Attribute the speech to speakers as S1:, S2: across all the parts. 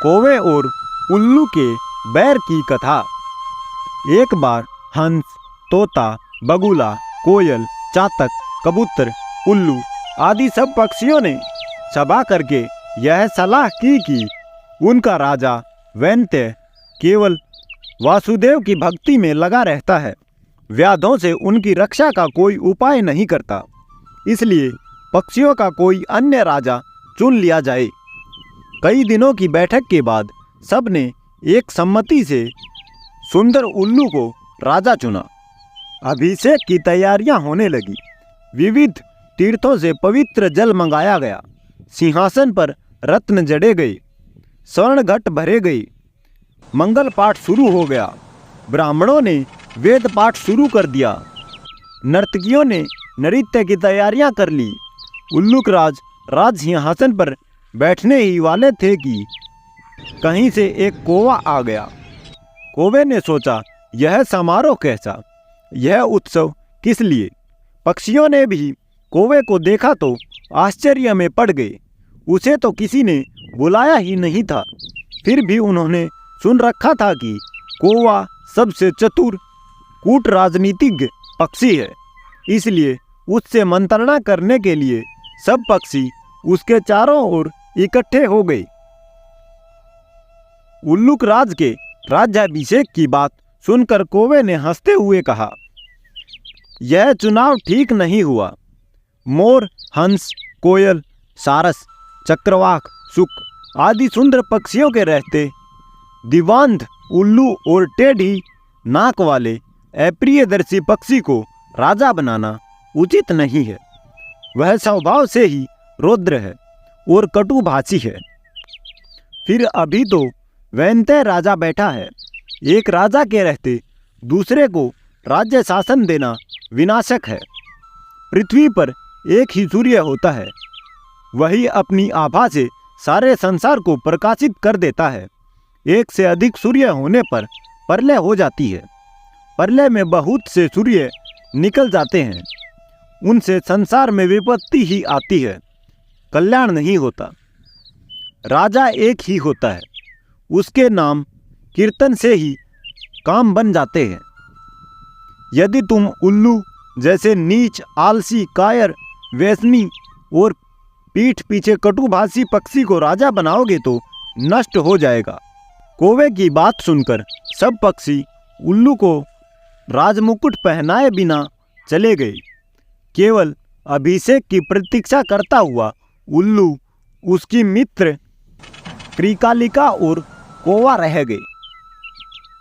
S1: कौवे और उल्लू के बैर की कथा। एक बार हंस, तोता, बगुला, कोयल, चातक, कबूतर, उल्लू आदि सब पक्षियों ने सभा करके यह सलाह की कि उनका राजा वैन्त्य केवल वासुदेव की भक्ति में लगा रहता है, व्याधों से उनकी रक्षा का कोई उपाय नहीं करता। इसलिए पक्षियों का कोई अन्य राजा चुन लिया जाए। कई दिनों की बैठक के बाद सबने एक सम्मति से सुंदर उल्लू को राजा चुना। अभिषेक की तैयारियां होने लगी। विविध तीर्थों से पवित्र जल मंगाया गया। सिंहासन पर रत्न जड़े गए, स्वर्ण घट भरे गए। मंगल पाठ शुरू हो गया। ब्राह्मणों ने वेद पाठ शुरू कर दिया। नर्तकियों ने नृत्य की तैयारियां कर ली। उल्लूकराज राज सिंहासन पर बैठने ही वाले थे कि कहीं से एक कौवा आ गया। कौवे ने सोचा, यह समारोह कैसा, यह उत्सव किस लिए? पक्षियों ने भी कौवे को देखा तो आश्चर्य में पड़ गए। उसे तो किसी ने बुलाया ही नहीं था। फिर भी उन्होंने सुन रखा था कि कौवा सबसे चतुर कूट राजनीतिज्ञ पक्षी है। इसलिए उससे मंत्रणा करने के लिए सब पक्षी उसके चारों ओर इकट्ठे हो गए। उल्लूकराज के राज्याभिषेक की बात सुनकर कौवे ने हंसते हुए कहा, यह चुनाव ठीक नहीं हुआ। मोर, हंस, कोयल, सारस, चक्रवाक, शुक आदि सुंदर पक्षियों के रहते दिवांध उल्लू और टेढ़ी नाक वाले अप्रियदर्शी पक्षी को राजा बनाना उचित नहीं है। वह स्वभाव से ही रौद्र है और कटुभाषी है। फिर अभी तो वैन्त्य राजा बैठा है। एक राजा के रहते दूसरे को राज्य शासन देना विनाशक है। पृथ्वी पर एक ही सूर्य होता है, वही अपनी आभा से सारे संसार को प्रकाशित कर देता है। एक से अधिक सूर्य होने पर प्रलय हो जाती है। प्रलय में बहुत से सूर्य निकल जाते हैं। उनसे संसार में विपत्ति ही आती है, कल्याण नहीं होता। राजा एक ही होता है, उसके नाम कीर्तन से ही काम बन जाते हैं। यदि तुम उल्लू जैसे नीच, आलसी, कायर, व्यसनी और पीठ पीछे कटुभाषी पक्षी को राजा बनाओगे तो नष्ट हो जाएगा। कौवे की बात सुनकर सब पक्षी उल्लू को राजमुकुट पहनाए बिना चले गए। केवल अभिषेक की प्रतीक्षा करता हुआ उल्लू, उसकी मित्र क्रिकालिका और कौवा रह गए।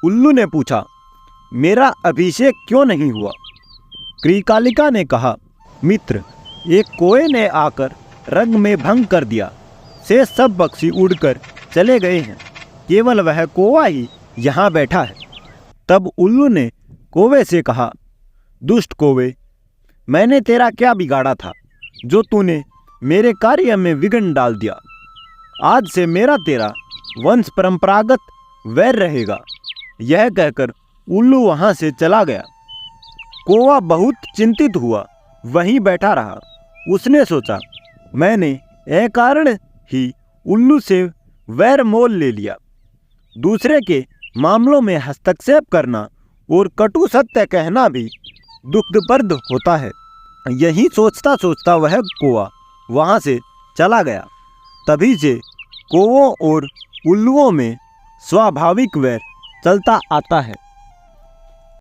S1: उल्लू ने पूछा, मेरा अभिषेक क्यों नहीं हुआ? क्रिकालिका ने कहा, मित्र, एक कौवे ने आकर रंग में भंग कर दिया। से सब पक्षी उड़कर चले गए हैं, केवल वह कौवा ही यहाँ बैठा है। तब उल्लू ने कौवे से कहा, दुष्ट कौवे, मैंने तेरा क्या बिगाड़ा था जो तूने मेरे कार्य में विघ्न डाल दिया? आज से मेरा तेरा वंश परंपरागत वैर रहेगा। यह कहकर उल्लू वहां से चला गया। कौवा बहुत चिंतित हुआ, वहीं बैठा रहा। उसने सोचा, मैंने अकारण ही उल्लू से वैर मोल ले लिया। दूसरे के मामलों में हस्तक्षेप करना और कटु सत्य कहना भी दुखप्रद होता है। यही सोचता सोचता वह कौवा वहां से चला गया। तभी से कौवों और उल्लुओं में स्वाभाविक वैर चलता आता है।